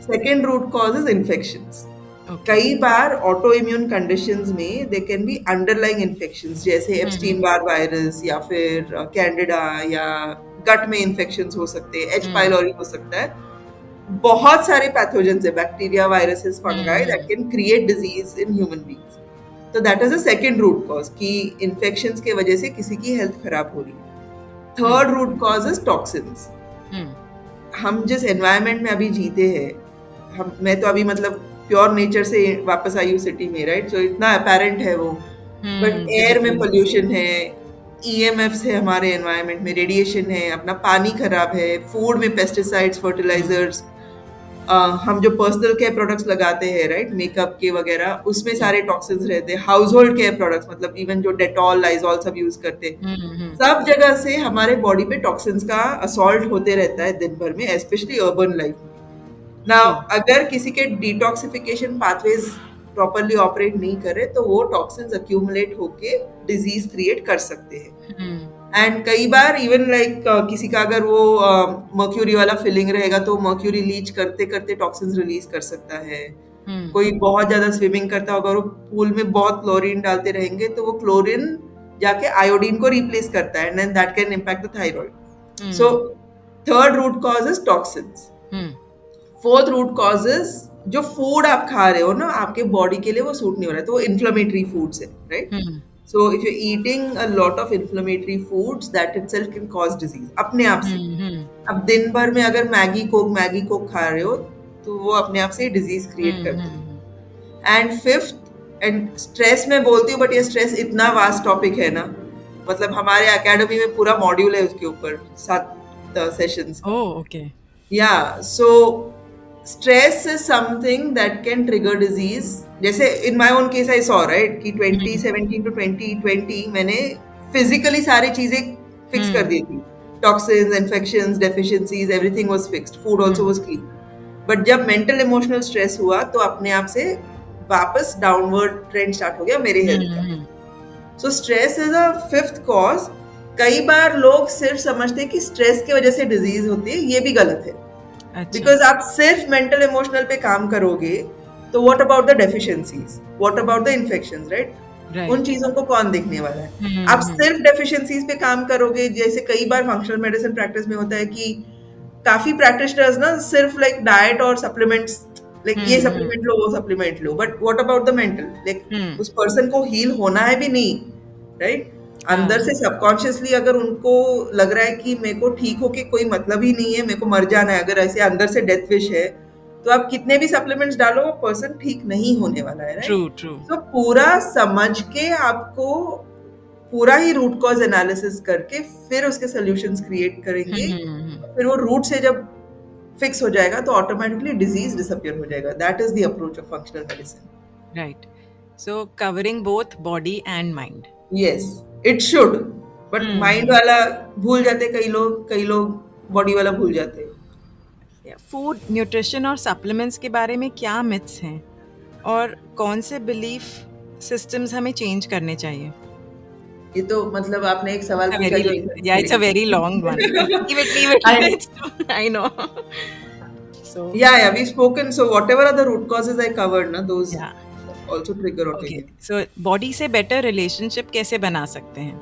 S2: Second root cause is infections. कई बार ऑटो इम्यून कंडीशंस में they can be underlying infections, जैसे Epstein Barr virus या फिर कैंडिडा, या गट में इन्फेक्शंस हो सकते हैं, एच पाइलोरी हो सकता है। बहुत सारे पैथोजेंस है, bacteria, viruses, fungi that can create disease in human beings. तो that is a second root cause कि इन्फेक्शंस के वजह से किसी की हेल्थ खराब हो रही है। Third root cause is toxins. हम जिस एनवायरनमेंट में अभी जीते हैं, मैं तो अभी मतलब प्योर नेचर से वापस आई हूँ सिटी में, राइट। सो इतना अपेरेंट है वो, बट एयर में पोल्यूशन है, ईएमएफ्स है हमारे एनवायरनमेंट में, रेडिएशन है, अपना पानी खराब है, फूड में पेस्टिसाइड्स, फर्टिलाइजर्स, हम जो पर्सनल केयर प्रोडक्ट्स लगाते हैं, राइट, मेकअप के वगैरह, उसमें सारे टॉक्सिन्स रहते हैं। हाउस होल्ड केयर प्रोडक्ट्स, मतलब इवन जो डेटॉल, लाइजॉल सब यूज करते हैं, सब जगह से हमारे बॉडी पे टॉक्सिन्स का असॉल्ट होते रहता है दिन भर में, स्पेशली अर्बन लाइफ में। नाउ अगर किसी के डिटॉक्सिफिकेशन पाथवेज प्रॉपरली ऑपरेट नहीं करे तो वो टॉक्सिन्स अक्यूमुलेट होके डिजीज क्रिएट कर सकते हैं। एंड कई बार इवन लाइक किसी का अगर वो मर्क्यूरी वाला फिलिंग रहेगा तो मर्क्यूरी लीच करते करते टॉक्सिन्स रिलीज कर सकता है। कोई बहुत ज्यादा स्विमिंग करता होगा, वो पूल में बहुत क्लोरीन डालते रहेंगे तो वो क्लोरीन जाके आयोडीन को रिप्लेस करता है, and then that can impact the thyroid. So third root cause is toxins. Fourth root causes, जो फूड आप खा रहे हो ना, आपके बॉडी के लिए वो सूट नहीं हो रहा है, तो वो इन्फ्लेमेटरी फूड्स है, right. So if you eating a lot of inflammatory foods, that itself can cause disease अपने आप से। अब दिन भर में अगर मैगी कोक खा रहे हो तो वो अपने आप से डिजीज क्रिएट करते हैं। एंड फिफ्थ, एंड स्ट्रेस में बोलती हूँ, बट ये स्ट्रेस इतना वास्ट टॉपिक है ना, मतलब हमारे एकेडमी में पूरा मॉड्यूल है उसके ऊपर, 7 सेशंस।
S1: ओके।
S2: या सो stress is something that can trigger disease. जैसे in my own case I saw, right, कि 2017 to 2020 मैंने physically सारी चीजें fix कर दी थी, toxins, infections, deficiencies, everything was fixed, food also was clean. But जब mental emotional stress हुआ तो अपने आप से वापस downward trend start हो गया मेरे health का। So stress is a fifth cause. कई बार लोग सिर्फ समझते हैं कि स्ट्रेस की वजह से डिजीज होती है, ये भी गलत है। बिकॉज आप सिर्फ मेंटल इमोशनल पे काम करोगे तो what about the deficiencies, what about the infections, right. उन चीजों को कौन देखने वाला है। आप सिर्फ डेफिशिएंसीज पे काम करोगे, जैसे कई बार फंक्शनल मेडिसिन प्रैक्टिस में होता है कि काफी प्रैक्टिशनर्स ना सिर्फ लाइक डाइट और सप्लीमेंट्स, लाइक ये सप्लीमेंट लो, वो supplement low, but what about the mental, like उस पर्सन को हील होना है भी नहीं, राइट। अंदर से सबकॉन्शियसली अगर उनको लग रहा है कि मेरे को ठीक होके कोई मतलब ही नहीं है, मेरे को मर जाना है, अगर ऐसे अंदर से डेथ विश है, तो आप कितने भी सप्लीमेंट्स डालो वो पर्सन ठीक नहीं होने वाला है, राइट। तो पूरा समझ के आपको पूरा ही रूट कॉज एनालिसिस करके फिर उसके सॉल्यूशंस क्रिएट करेंगे। फिर वो रूट से जब फिक्स हो जाएगा तो ऑटोमेटिकली डिजीज डिसअपियर हो जाएगा। That is the approach of functional medicine,
S1: right. So covering both body and mind.
S2: Yes, it should, but mind वाला भूल जाते कई लोग बॉडी वाला भूल जाते हैं।
S1: फूड, न्यूट्रिशन और सप्लीमेंट्स के बारे में क्या मिथ्स हैं और कौन से बिलीफ सिस्टम्स हमें चेंज करने चाहिए?
S2: ये तो मतलब आपने एक सवाल पूछा जो
S1: it's a very long one. Leave it. I know. So
S2: yeah, we've spoken. So whatever are the root causes I covered, na, those also trigger autoimmune.
S1: So body से better relationship कैसे बना सकते हैं?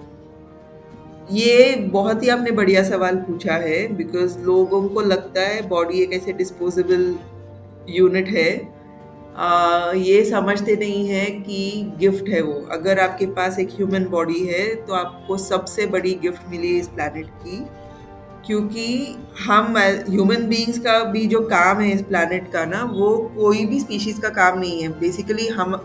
S2: ये बहुत ही आपने बढ़िया सवाल पूछा है, बिकॉज लोगों को लगता है बॉडी एक ऐसे डिस्पोजेबल यूनिट है। ये समझते नहीं है कि गिफ्ट है वो। अगर आपके पास एक ह्यूमन बॉडी है तो आपको सबसे बड़ी गिफ्ट मिली इस प्लैनेट की, क्योंकि हम ह्यूमन बीइंग्स का भी जो काम है इस प्लैनेट का ना, वो कोई भी स्पीशीज का काम नहीं है। बेसिकली हम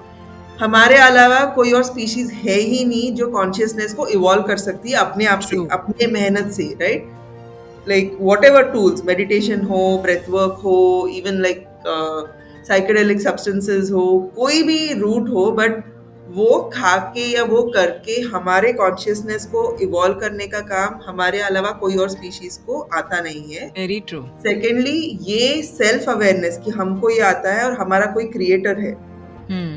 S2: हमारे अलावा कोई और स्पीशीज है ही नहीं जो कॉन्शियसनेस को इवॉल्व कर सकती है अपने आप से,
S1: True.
S2: अपने मेहनत से, right? Like what ever tools, meditation हो, ब्रेथ वर्क हो, इवन लाइक साइकेडेलिक सब्सटेंसेस हो, कोई भी रूट हो, बट वो खा के या वो करके हमारे कॉन्शियसनेस को इवॉल्व करने का काम हमारे अलावा कोई और स्पीशीज को आता नहीं है।
S1: Very true.
S2: सेकेंडली, ये सेल्फ अवेयरनेस कि हमको ये आता है और हमारा कोई क्रिएटर है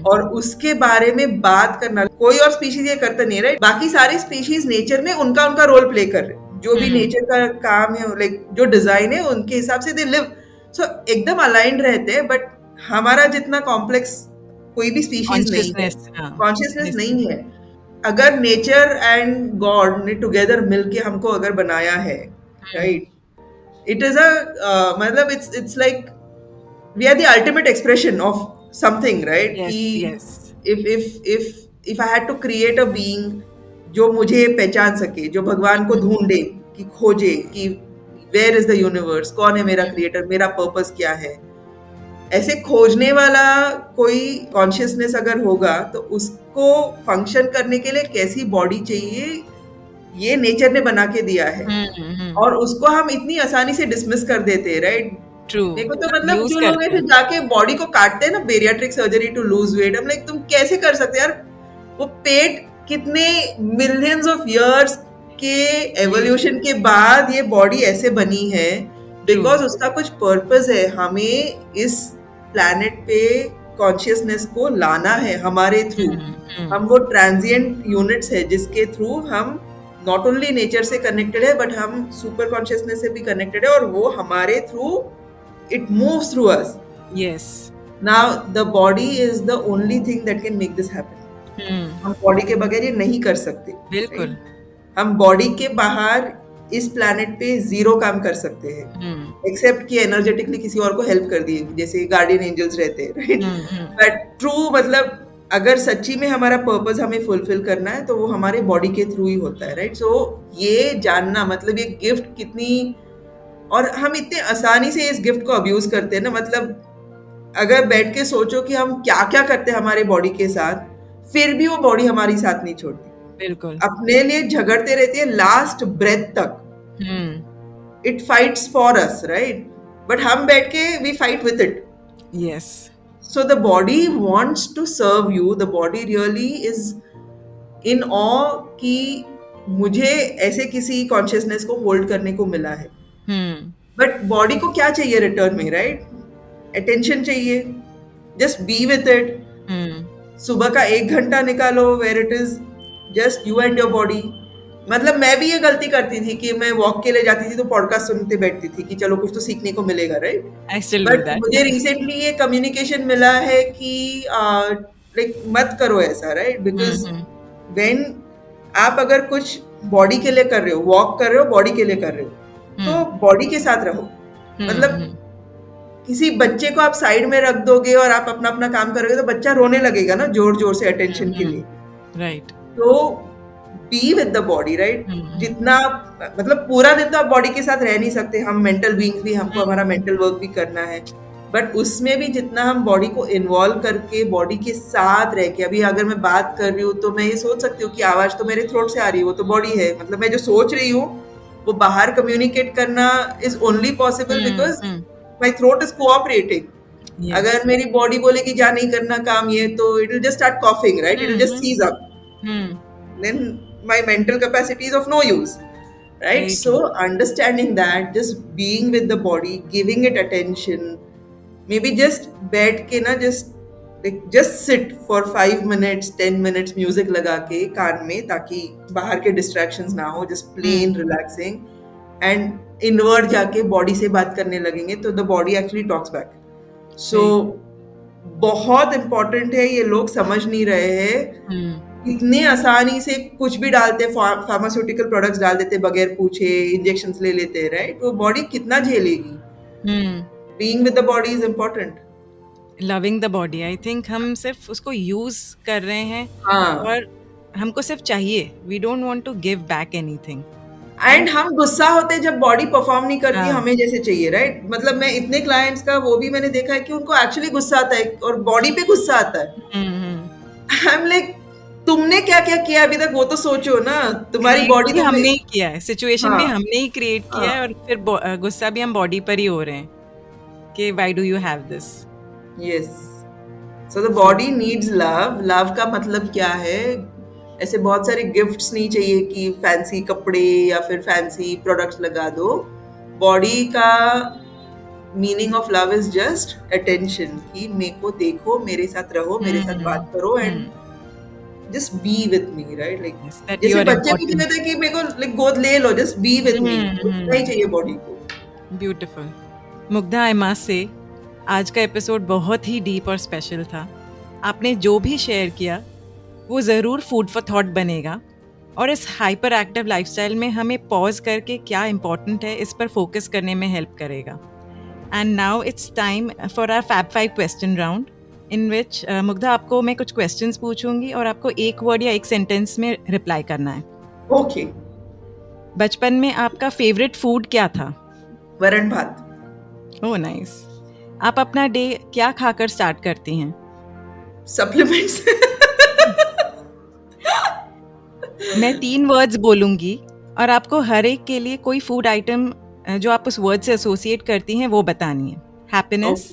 S2: और उसके बारे में बात करना कोई और स्पीशीज ये करता नहीं है, राइट? बाकी सारे स्पीशीज नेचर में उनका उनका रोल प्ले कर रहे हैं, जो भी नेचर का काम है, लाइक जो डिजाइन है उनके हिसाब से दे लिव, सो एकदम अलाइंड रहते हैं। बट हमारा जितना कॉम्प्लेक्स कोई भी स्पीशीज नहीं है, कॉन्शियसनेस नहीं है। अगर नेचर एंड गॉड ने टुगेदर मिलके हमको अगर बनाया है, राइट, इट इज अ मतलब it's like we are the ultimate expression of something, right?
S1: Yes,
S2: कि
S1: yes.
S2: if I had to create a being जो मुझे पहचान सके, जो भगवान को ढूंढे, कि खोजे कि where is the universe, कौन है मेरा क्रिएटर, मेरा पर्पस क्या है, ऐसे खोजने वाला कोई कॉन्शियसनेस अगर होगा तो उसको फंक्शन करने के लिए कैसी बॉडी चाहिए, ये नेचर ने बना के दिया है। और उसको हम इतनी आसानी से डिसमिस कर देते हैं, राइट?
S1: True.
S2: देखो तो मतलब
S1: Use
S2: जो लोग
S1: करते
S2: ऐसे
S1: हैं।
S2: जाके बॉडी को काटते हैं ना, bariatric surgery to lose weight, हम लाइक तुम कैसे कर सकते हैं यार? वो पेट कितने मिलियंस ऑफ इयर्स के एवोल्यूशन के बाद ये बॉडी ऐसे बनी है, बिकॉज उसका कुछ पर्पस है। हमें इस प्लैनेट पे कॉन्शियसनेस को लाना है हमारे थ्रू। हम वो ट्रांजिएंट यूनिट्स है जिसके थ्रू हम नॉट ओनली नेचर से कनेक्टेड है, बट हम सुपर कॉन्शियसनेस से भी कनेक्टेड है, और वो हमारे through it moves through us.
S1: Yes.
S2: Now the body is the only thing that can make this happen. हम बॉडी के बगैर ये नहीं कर सकते।
S1: बिल्कुल।
S2: right? हम बॉडी के बाहर इस प्लैनेट पे जीरो काम कर सकते हैं, एक्सेप्ट कि एनर्जेटिकली किसी और को हेल्प कर दिए, जैसे गार्डियन एंजल्स रहते हैं, राइट? बट ट्रू मतलब अगर सच्ची में हमारा पर्पस हमें फुलफिल करना है तो वो हमारे बॉडी के थ्रू ही होता है, राइट? सो ये जानना, मतलब ये गिफ्ट कितनी, और हम इतने आसानी से इस गिफ्ट को अब्यूज करते हैं ना। मतलब अगर बैठ के सोचो कि हम क्या क्या करते हैं हमारे बॉडी के साथ, फिर भी वो बॉडी हमारी साथ नहीं छोड़ती,
S1: बिल्कुल
S2: अपने लिए झगड़ते रहती है लास्ट ब्रेथ तक। It fights for us, right? But हम बैठ के we fight with it.
S1: Yes.
S2: So the body wants to serve you, the body really is in awe कि मुझे ऐसे किसी कॉन्शियसनेस को होल्ड करने को मिला है। बट बॉडी को क्या चाहिए रिटर्न में, राइट? अटेंशन चाहिए, जस्ट बी विथ इट। सुबह का 1 घंटा निकालो where it is just you and your body. मतलब मैं भी ये गलती करती थी कि मैं वॉक के लिए जाती थी तो पॉडकास्ट सुनते बैठती थी कि चलो कुछ तो सीखने को मिलेगा, राइट? बट मुझे रिसेंटली ये कम्युनिकेशन मिला है कि लाइक मत करो ऐसा, राइट? बिकॉज व्हेन आप अगर कुछ बॉडी के लिए कर रहे हो, वॉक कर रहे हो बॉडी के लिए कर रहे हो, तो बॉडी के साथ रहो। मतलब किसी बच्चे को आप साइड में रख दोगे और आप अपना अपना काम करोगे तो बच्चा रोने लगेगा ना, जोर जोर से अटेंशन के लिए,
S1: राइट?
S2: तो be with the body, right? जितना मतलब पूरा दिन तो आप बॉडी के साथ रह नहीं सकते, हम मेंटल बीइंग्स भी, हमको हमारा मेंटल वर्क भी करना है, बट उसमें भी जितना हम बॉडी को इन्वॉल्व करके बॉडी के साथ रह के, अभी अगर मैं बात कर रही हूँ तो मैं ये सोच सकती हूँ कि आवाज तो मेरे थ्रोट से आ रही है, वो तो बॉडी है। मतलब मैं जो सोच रही हूँ वो बाहर कम्युनिकेट करना is only possible because my throat is cooperating. अगर मेरी बॉडी बोलेगी जा नहीं करना काम ये, तो it will just start coughing, right? It will just seize up, then my mental capacity is of no use, right? So understanding that, just being with the body, giving it attention, maybe just बैठ के ना, just sit for 5 minutes 10 minutes, music लगा के कान में, ताकि बाहर के distractions ना हो, just plain relaxing, and inward जाके body से बात करने लगेंगे तो the body actually talks back. So बहुत important है, ये लोग समझ नहीं रहे हैं इतने आसानी से कुछ भी डालते, फार्मास्यूटिकल प्रोडक्ट्स डाल देते बगैर पूछे, इंजेक्शंस ले लेते, राइट? वो बॉडी कितना झेलेगी? Being with the body is important.
S1: Loving the body, I think हम सिर्फ उसको यूज कर रहे हैं
S2: हाँ.
S1: और हमको सिर्फ चाहिए, we don't want to give back anything.
S2: And हम गुस्सा होते हैं जब बॉडी परफॉर्म नहीं करती
S1: हाँ.
S2: हमें जैसे चाहिए, राइट? मतलब मैं इतने क्लाइंट्स का वो भी मैंने देखा है कि उनको एक्चुअली गुस्सा आता है और बॉडी पे गुस्सा आता है. आई एम लाइक, तुमने क्या क्या किया अभी तक वो तो सोचो ना. तुम्हारी बॉडी
S1: भी
S2: तो
S1: हमने ही किया है, सिचुएशन
S2: हाँ.
S1: भी हमने ही क्रिएट किया है,
S2: हाँ.
S1: और फिर गुस्सा भी हम बॉडी पर ही हो रहे हैं कि why do you have this.
S2: Yes. So the body needs love. Love का मतलब क्या है? ऐसे बहुत सारे गिफ्ट्स नहीं चाहिए कि फैंसी कपड़े या फिर फैंसी प्रोडक्ट्स लगा दो. बॉडी का meaning of love is just attention, कि मेरे को देखो, मेरे साथ रहो, मेरे साथ बात करो, and just be with me, right? Like,
S1: Yes, that
S2: जैसे
S1: you are
S2: बच्चे भी
S1: important.
S2: कहते हैं कि मेरे को like गोद ले लो, just be with me. उतना ही चाहिए बॉडी को.
S1: ब्यूटीफुल. मुग्धा, आई मस्ट से आज का एपिसोड बहुत ही डीप और स्पेशल था. आपने जो भी शेयर किया वो ज़रूर फूड फॉर थॉट बनेगा, और इस हाइपर एक्टिव लाइफस्टाइल में हमें पॉज करके क्या इम्पोर्टेंट है इस पर फोकस करने में हेल्प करेगा. And now it's time for our fab 5 question round, in which Mugdha, आपको मैं कुछ क्वेश्चंस पूछूंगी और आपको एक वर्ड या एक सेंटेंस में रिप्लाई करना है.
S2: ओके.
S1: बचपन में आपका फेवरेट फूड क्या था?
S2: वरण भात.
S1: Oh nice. आप अपना डे क्या खाकर स्टार्ट करती हैं?
S2: सप्लीमेंट्स.
S1: मैं 3 वर्ड्स बोलूंगी और आपको हर एक के लिए कोई फूड आइटम जो आप उस वर्ड से एसोसिएट करती हैं वो बतानी है. Happiness,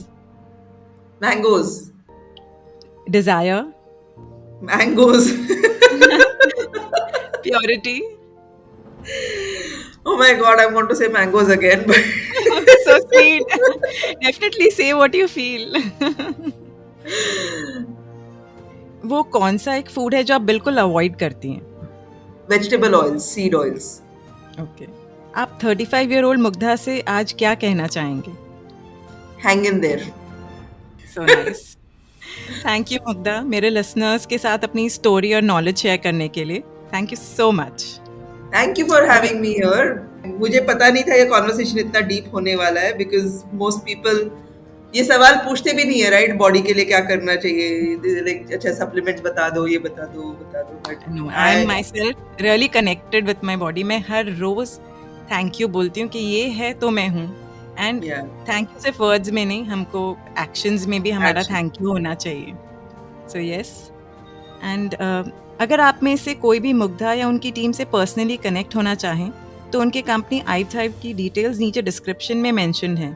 S2: mangoes.
S1: Desire,
S2: mangoes.
S1: Purity.
S2: Oh my god, I want to say mangoes again, but
S1: So sweet. Definitely say what you feel. वो कौन सा एक फूड है जो आप बिल्कुल अवॉइड करती हैं?
S2: vegetable oils, seed oils.
S1: Okay. आप 35-year-old मुग्धा से आज क्या कहना चाहेंगे?
S2: Hang in there.
S1: So nice. Thank you Mugdha, मेरे लिसनर्स के साथ अपनी स्टोरी और नॉलेज शेयर करने के लिए. Thank you so much.
S2: Thank you for having me here. मुझे पता नहीं था ये कॉन्वर्सेशन इतना डीप होने वाला है, because most people ये सवाल पूछते भी नहीं है, राइट? बॉडी के लिए क्या करना चाहिए, लाइक अच्छा सप्लीमेंट्स बता दो, ये बता दो, but
S1: no, I am myself really connected with my body. मैं हर रोज थैंक यू बोलती हूँ कि ये है तो मैं हूँ. एंड थैंक यू सिर्फ वर्ड्स में नहीं, हमको एक्शंस में भी हमारा थैंक यू होना चाहिए. So yes. एंड अगर आप में से कोई भी मुग्धा या उनकी टीम से पर्सनली कनेक्ट होना चाहें तो उनके कंपनी iThrive की डिटेल्स नीचे डिस्क्रिप्शन में मेंशन है.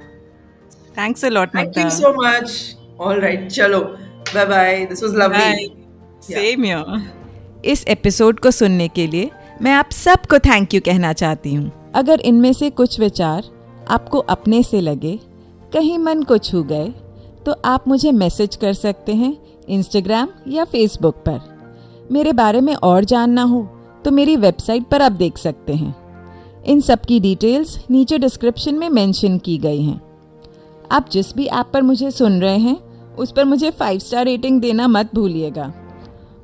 S1: Thanks a lot Mugdha.
S2: Thank you so much. Alright, चलो bye bye. This was lovely.
S1: Same here. इस एपिसोड को सुनने के लिए मैं आप सबको थैंक यू कहना चाहती हूँ. अगर इनमें से कुछ विचार आपको अपने से लगे, कहीं मन को छू गए, तो आप मुझे मैसेज कर सकते हैं इंस्टाग्राम या फेसबुक पर. मेरे बारे में और जानना हो तो मेरी वेबसाइट पर आप देख सकते हैं. इन सब की डिटेल्स नीचे डिस्क्रिप्शन में मेंशन की गई हैं. आप जिस भी ऐप पर मुझे सुन रहे हैं उस पर मुझे 5 स्टार रेटिंग देना मत भूलिएगा.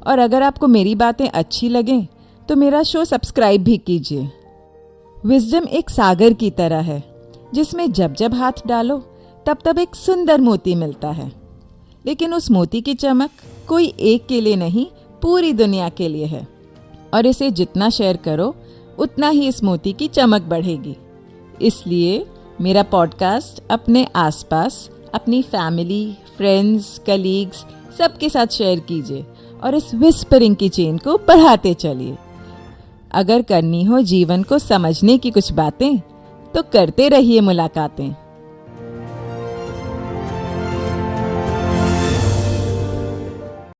S1: और अगर आपको मेरी बातें अच्छी लगें तो मेरा शो सब्सक्राइब भी कीजिए. विजडम एक सागर की तरह है जिसमें जब जब हाथ डालो तब तब एक सुंदर मोती मिलता है. लेकिन उस मोती की चमक कोई एक के लिए नहीं, पूरी दुनिया के लिए है. और इसे जितना शेयर करो उतना ही इस मोती की चमक बढ़ेगी. इसलिए मेरा पॉडकास्ट अपने आसपास, अपनी फैमिली, फ्रेंड्स, कलीग्स सबके साथ शेयर कीजिए और इस विस्परिंग की चेन को बढ़ाते चलिए. अगर करनी हो जीवन को समझने की कुछ बातें तो करते रहिए मुलाकातें.